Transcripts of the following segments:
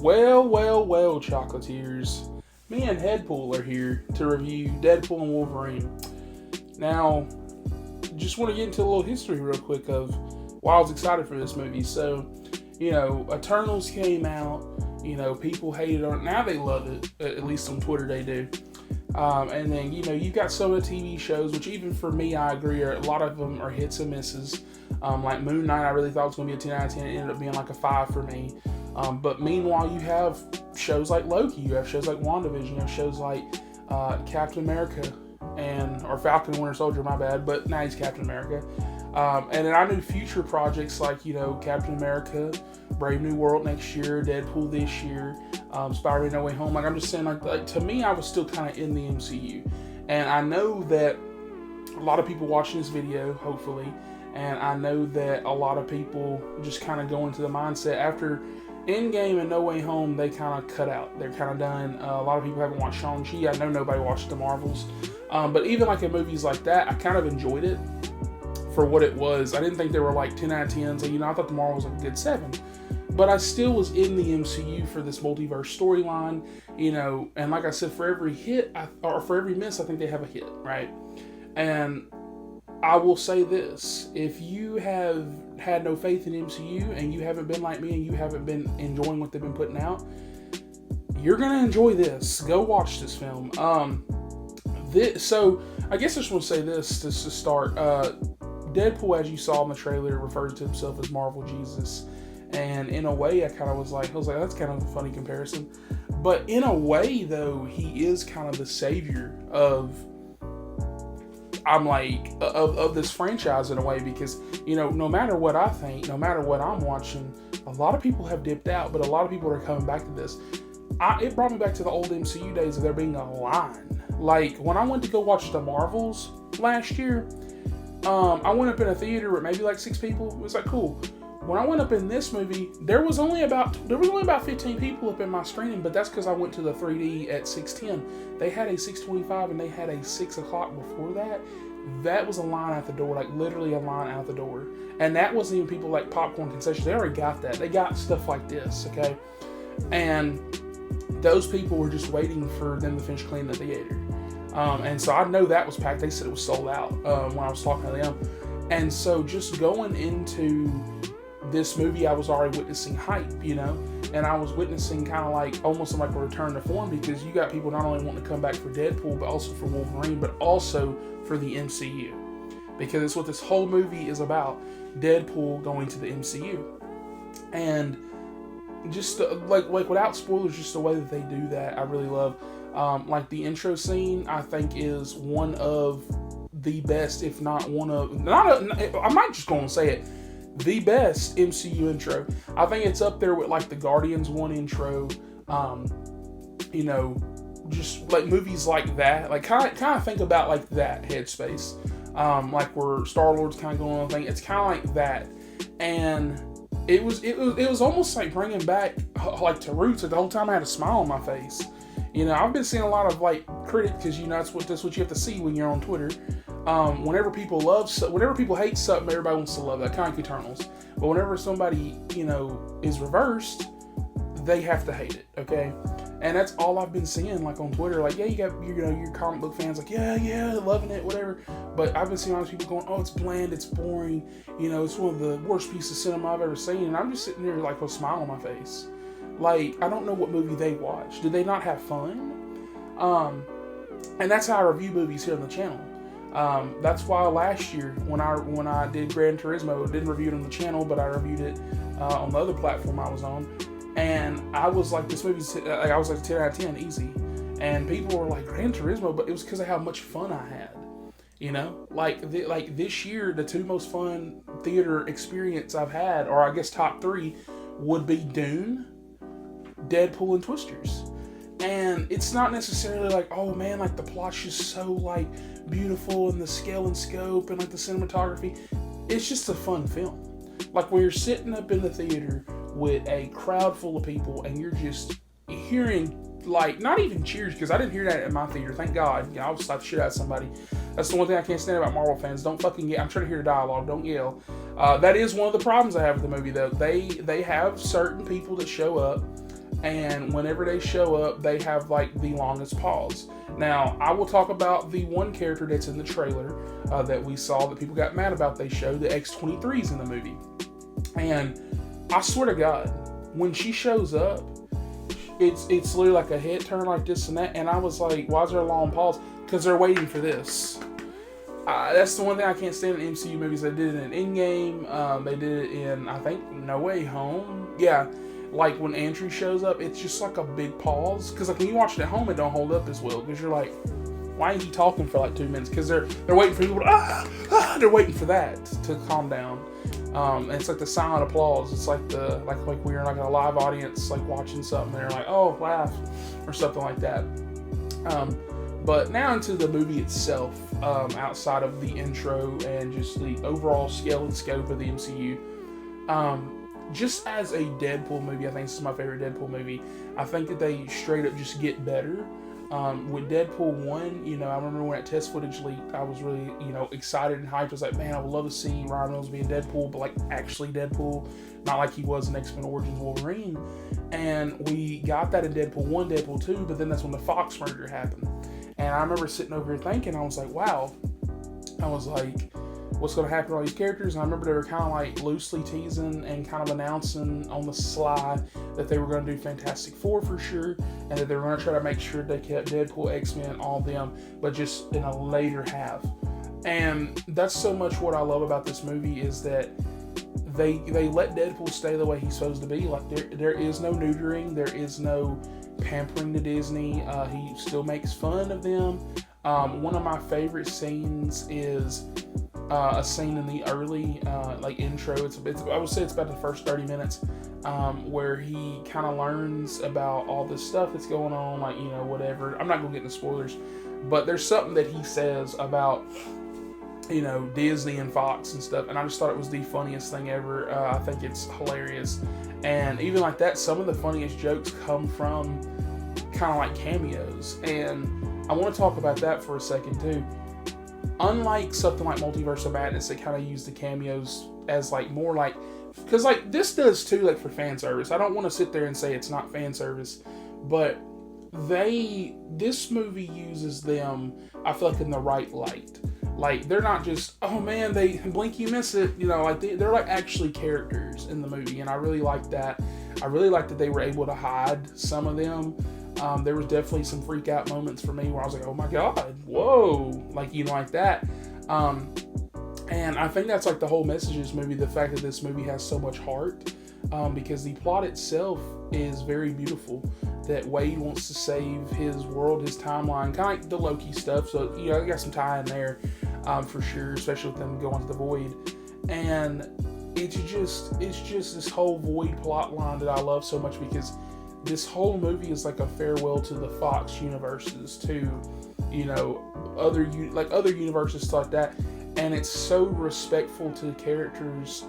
Well, chocolatiers. Me and Deadpool are here to review Deadpool and Wolverine. Now, just want to get into a little history real quick of why I was excited for this movie. So, Eternals came out. People hated on it. Now they love it. At least on Twitter they do. And then, you've got some of the TV shows, which even for me, I agree, a lot of them are hits and misses. Like Moon Knight, I really thought it was going to be a 10 out of 10. It ended up being like a 5 for me. But meanwhile, you have shows like Loki, you have shows like WandaVision, you have shows like Captain America, or Falcon and Winter Soldier, my bad, but now he's Captain America. And then I knew future projects like, Captain America, Brave New World next year, Deadpool this year, Spider-Man No Way Home. Like, I'm just saying, like to me, I was still kind of in the MCU. And I know that a lot of people watching this video, hopefully, and I know that a lot of people just kind of go into the mindset after Endgame and No Way Home, they kind of cut out. They're kind of done. A lot of people haven't watched Shang-Chi. I know nobody watched the Marvels. But even like in movies like that, I kind of enjoyed it for what it was. I didn't think they were like 10 out of 10s. I thought the Marvels was like a good 7. But I still was in the MCU for this multiverse storyline, and like I said, for every hit, or for every miss, I think they have a hit, right? And I will say this, if you have had no faith in MCU and you haven't been like me and you haven't been enjoying what they've been putting out, you're going to enjoy this. Go watch this film. So I guess I just want to say this to start. Deadpool, as you saw in the trailer, refers to himself as Marvel Jesus. And in a way, I was like, that's kind of a funny comparison. But in a way, though, he is kind of the savior of this franchise in a way, because, no matter what I think, no matter what I'm watching, a lot of people have dipped out, but a lot of people are coming back to this. It brought me back to the old MCU days of there being a line. Like, when I went to go watch the Marvels last year, I went up in a theater with maybe like 6 people. It was like, cool. When I went up in this movie, there was only about 15 people up in my screening, but that's because I went to the 3D at 6:10. They had a 6:25 and they had a 6 o'clock before that. That was a line out the door, like literally a line out the door. And that wasn't even people like popcorn concessions. They already got that. They got stuff like this, okay? And those people were just waiting for them to finish cleaning the theater. And so I know that was packed. They said it was sold out when I was talking to them. And so just going into this movie, I was already witnessing hype, and I was witnessing kind of like almost like a return to form, because you got people not only wanting to come back for Deadpool, but also for Wolverine, but also for the MCU, because it's what this whole movie is about: Deadpool going to the MCU. And just like without spoilers, just the way that they do that, I really love. Like the intro scene, I think is one of the best, if not one of, I might just go and say it, the best MCU intro. I think it's up there with like the Guardians 1 intro, just like movies like that. Like kind of think about like that headspace, like where Star-Lord's kind of going on thing. It's kind of like that, and it was almost like bringing back like to roots. Like the whole time I had a smile on my face. I've been seeing a lot of like critics, because that's what you have to see when you're on Twitter. Whenever people hate something, everybody wants to love that, kind of like Eternals. But whenever somebody, is reversed, they have to hate it, okay? And that's all I've been seeing, like on Twitter. Like, yeah, you got your comic book fans, like, yeah, loving it, whatever. But I've been seeing all these people going, oh, it's bland, it's boring, it's one of the worst pieces of cinema I've ever seen. And I'm just sitting there like with a smile on my face. Like, I don't know what movie they watch. Did they not have fun? And that's how I review movies here on the channel. That's why last year when I did Gran Turismo, didn't review it on the channel, but I reviewed it on the other platform I was on, and I was like, this movie's I was like 10 out of 10, easy. And people were like, Gran Turismo, but it was because of how much fun I had. Like this year, the 2 most fun theater experience I've had, or I guess top 3, would be Dune, Deadpool, and Twisters. And it's not necessarily like, oh man, like the plot's just so like beautiful, and the scale and scope and like the cinematography. It's just a fun film. Like when you're sitting up in the theater with a crowd full of people and you're just hearing, like, not even cheers, because I didn't hear that in my theater, thank God. I would slap the shit out of somebody. That's the one thing I can't stand about Marvel fans. Don't fucking yell. I'm trying to hear the dialogue. Don't yell. That is one of the problems I have with the movie, though. They have certain people that show up and whenever they show up, they have like the longest pause. Now, I will talk about the one character that's in the trailer that we saw that people got mad about. They showed the X-23s in the movie, and I swear to God, when she shows up, it's literally like a head turn like this and that, and I was like, why is there a long pause? Because they're waiting for this. That's the one thing I can't stand in MCU movies. They did it in Endgame. They did it in, I think, No Way Home. Yeah, like when Andrew shows up, it's just like a big pause. Because like when you watch it at home, it don't hold up as well. Because you're like, why is he talking for like 2 minutes? Because they're waiting for people to, they're waiting for that to calm down. And it's like the silent applause. It's like like we're like in a live audience, like watching something. And they're like, oh, laugh, or something like that. But now into the movie itself, outside of the intro and just the overall scale and scope of the MCU. Just as a Deadpool movie, I think this is my favorite Deadpool movie. I think that they straight up just get better. With Deadpool 1, I remember when that test footage leaked, I was really, excited and hyped. I was like, man, I would love to see Ryan Reynolds being Deadpool, but like actually Deadpool, not like he was in X-Men Origins Wolverine. And we got that in Deadpool 1, Deadpool 2, but then that's when the Fox merger happened. And I remember sitting over here thinking, I was like, wow. I was like, what's going to happen to all these characters? And I remember they were kind of like loosely teasing and kind of announcing on the sly that they were going to do Fantastic Four for sure, and that they were going to try to make sure they kept Deadpool, X-Men, all of them, but just in a later half. And that's so much what I love about this movie is that they let Deadpool stay the way he's supposed to be. Like there is no neutering, there is no pampering to Disney. He still makes fun of them. One of my favorite scenes is a scene in the early intro. I would say it's about the first 30 minutes where he kind of learns about all this stuff that's going on, whatever. I'm not going to get into spoilers, but there's something that he says about Disney and Fox and stuff, and I just thought it was the funniest thing ever. I think it's hilarious. And even like that, some of the funniest jokes come from kind of like cameos. And I want to talk about that for a second too. Unlike something like Multiverse of Madness, they kind of use the cameos as like more like, because like this does too, like for fan service. I don't want to sit there and say it's not fan service, but this movie uses them, I feel like, in the right light. Like, they're not just, oh man, they blink, you miss it. They're like actually characters in the movie. And I really like that. I really like that they were able to hide some of them. There was definitely some freak out moments for me where I was like, oh my God, whoa. Like that. And I think that's like the whole message of this movie. The fact that this movie has so much heart. Because the plot itself is very beautiful. That Wade wants to save his world, his timeline, kind of like the Loki stuff. So, I got some tie in there for sure, especially with them going to the Void. And it's just this whole Void plot line that I love so much, because this whole movie is like a farewell to the Fox universes, to, other universes like that. And it's so respectful to the characters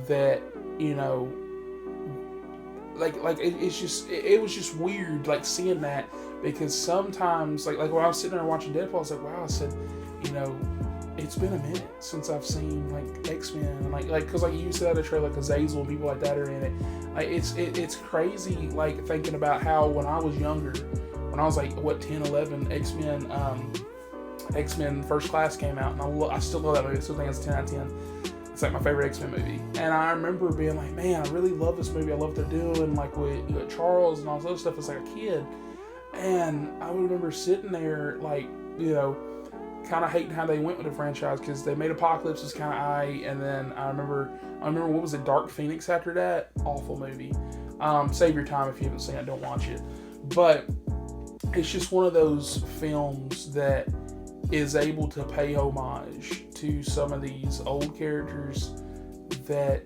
that, it was just weird, like, seeing that, because sometimes, like when I was sitting there watching Deadpool, I was like, wow, I said, it's been a minute since I've seen, like, X-Men, and because, like, you said that trailer, like, Azazel and people like that are in it. Like, it's crazy, like, thinking about how when I was younger, when I was, like, 10, 11, X-Men First Class came out, and I still love that movie. I still think it's 10 out of 10. It's like my favorite X-Men movie. And I remember being like, man, I really love this movie. I love what they're doing, like with Charles and all this other stuff as like a kid. And I remember sitting there, like, kind of hating how they went with the franchise, because they made Apocalypse was kind of aight, and then I remember what was it, Dark Phoenix after that? Awful movie. Save your time if you haven't seen it, don't watch it. But it's just one of those films that is able to pay homage to some of these old characters that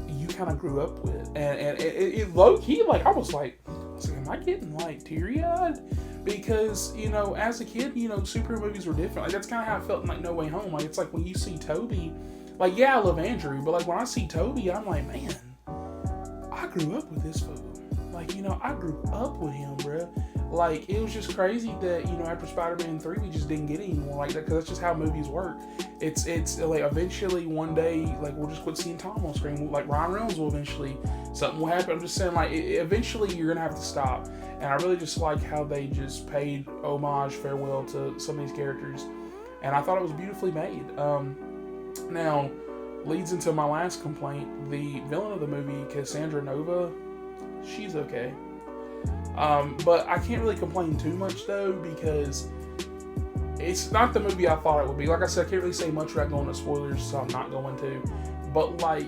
you kind of grew up with, and it low key, like I was like, am I getting like teary eyed? Because as a kid, superhero movies were different. Like that's kind of how I felt in like No Way Home. Like it's like when you see Toby, like I love Andrew, but like when I see Toby, I'm like, man, I grew up with this fool. Like I grew up with him, bruh. Like, it was just crazy that, after Spider-Man 3, we just didn't get any more like that, because that's just how movies work. It's like eventually one day, like we'll just quit seeing Tom on screen. Like Ryan Reynolds will eventually, something will happen. I'm just saying, like eventually you're gonna have to stop. And I really just like how they just paid homage, farewell to some of these characters, and I thought it was beautifully made. Now leads into my last complaint. The villain of the movie, Cassandra Nova, she's okay. But I can't really complain too much though, because it's not the movie I thought it would be. Like I said, I can't really say much without going to spoilers, so I'm not going to. But like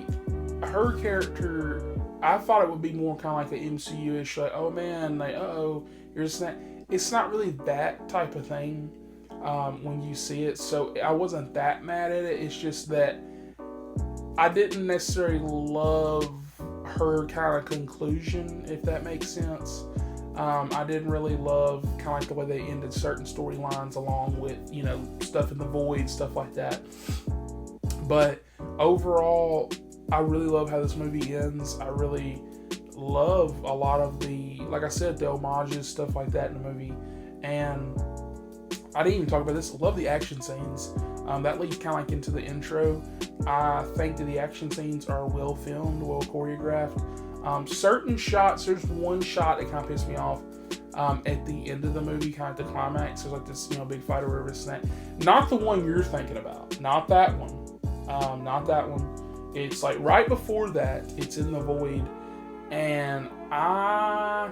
her character, I thought it would be more kind of like an MCU-ish, like, oh man, like, uh-oh, here's that. It's not really that type of thing when you see it, so I wasn't that mad at it. It's just that I didn't necessarily love her kind of conclusion, if that makes sense. I didn't really love kind of like the way they ended certain storylines, along with, you know, stuff in the void, stuff like that. But overall, I really love how this movie ends. I really love a lot of the, like I said, the homages, stuff like that in the movie. And I didn't even talk about this. I love the action scenes. That leads kind of like into the intro. I think that the action scenes are well filmed, well choreographed. Certain shots, there's one shot that kind of pissed me off at the end of the movie, kind of the climax. There's like this, you know, big fight or whatever, this and that. Not the one you're thinking about. Not that one. Not that one. It's like right before that. It's in the void. And I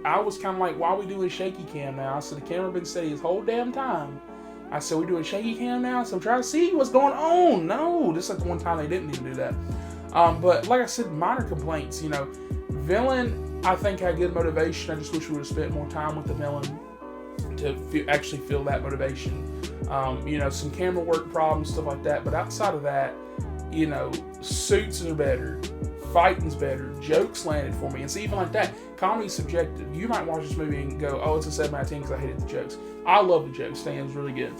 was kind of like, why are we doing shaky cam now? I said, the camera been steady this whole damn time. I said, we're doing shaky cam now? So I'm trying to see what's going on. No, this is like the one time they didn't even do that. But like I said, minor complaints, you know. Villain, I think, had good motivation. I just wish we would have spent more time with the villain to actually feel that motivation. You know, some camera work problems, stuff like that. But outside of that, you know, suits are better. Fighting's better. Jokes landed for me. And see, even like that, comedy's subjective. You might watch this movie and go, oh, it's a 7 out of 10 because I hated the jokes. I love the jokes. Stan's really good.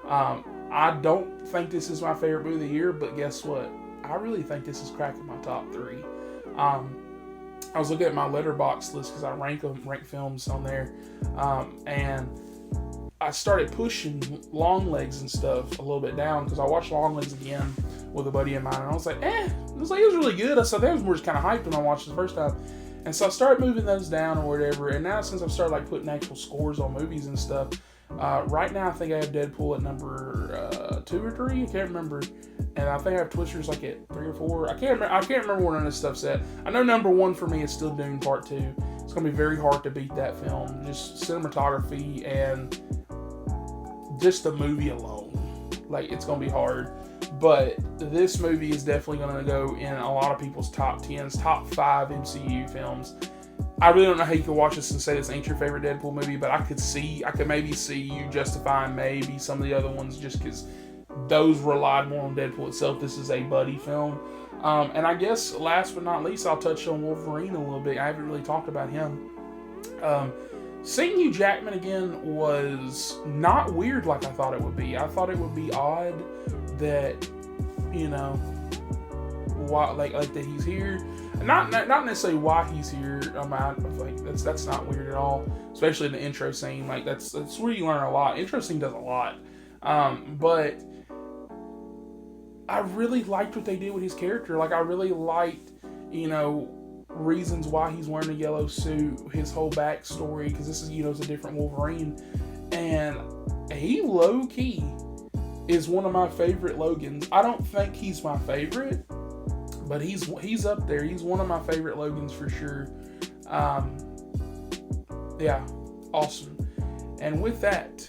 I don't think this is my favorite movie of the year, but guess what? I really think this is cracking my top 3. I was looking at my Letterboxd list because I rank films on there, and I started pushing Longlegs and stuff a little bit down because I watched Longlegs again with a buddy of mine, and I was like, it was really good. I said that was more just kind of hyped when I watched it the first time, and so I started moving those down or whatever. And now since I've started like putting actual scores on movies and stuff, right now I think I have Deadpool at number 2 or 3. I can't remember. And I think I have Twisters like at 3 or 4. I can't remember where none of this stuff's at. I know number 1 for me is still Dune Part 2. It's going to be very hard to beat that film. Just cinematography and just the movie alone. Like, it's going to be hard. But this movie is definitely going to go in a lot of people's top 10s, top 5 MCU films. I really don't know how you can watch this and say this ain't your favorite Deadpool movie, but I could maybe see you justifying maybe some of the other ones just because those relied more on Deadpool itself. This is a buddy film. And I guess last but not least, I'll touch on Wolverine a little bit. I haven't really talked about him. Seeing Hugh Jackman again was not weird like I thought it would be. I thought it would be odd that, you know, why, like that he's here. Not necessarily why he's here. Like that's not weird at all. Especially in the intro scene. Like that's where you learn a lot. Intro scene does a lot. But I really liked what they did with his character. Like, I really liked, you know, reasons why he's wearing a yellow suit, his whole backstory, because this is, you know, it's a different Wolverine. And he low-key is one of my favorite Logans. I don't think he's my favorite, but he's up there. He's one of my favorite Logans for sure. Yeah, awesome. And with that,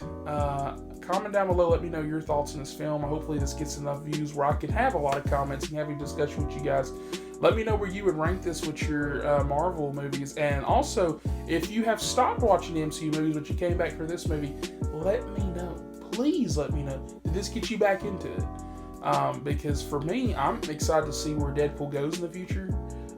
comment down below, let me know your thoughts on this film. Hopefully this gets enough views where I can have a lot of comments and have a discussion with you guys. Let me know where you would rank this with your Marvel movies. And also, if you have stopped watching the MCU movies but you came back for this movie, let me know. Please let me know. Did this get you back into it? Because for me, I'm excited to see where Deadpool goes in the future.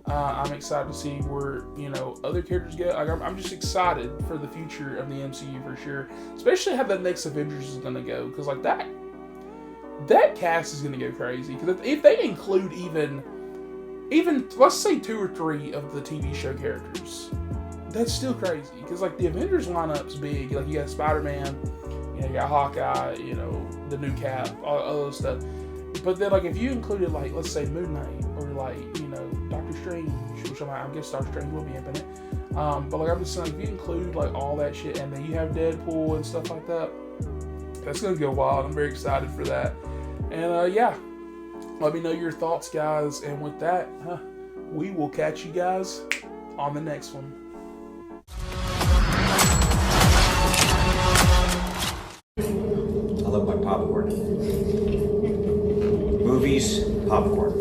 I'm excited to see where, you know, other characters go. Like, I'm just excited for the future of the MCU for sure. Especially how the next Avengers is going to go. Because, like, that cast is going to go crazy. Because if they include even, let's say 2 or 3 of the TV show characters, that's still crazy. Because, like, the Avengers lineup's big. Like, you got Spider-Man, you You know, you got Hawkeye, you know, the new Cap, all those stuff. But then, like, if you included, like, let's say Moon Knight, or, like, you know, Doctor Strange, which I guess Doctor Strange will be in it. But, like, I'm just saying, if you include, like, all that shit, and then you have Deadpool and stuff like that, that's going to go wild. I'm very excited for that. And, yeah, let me know your thoughts, guys. And with that, we will catch you guys on the next one. I love my popcorn. Movies, popcorn.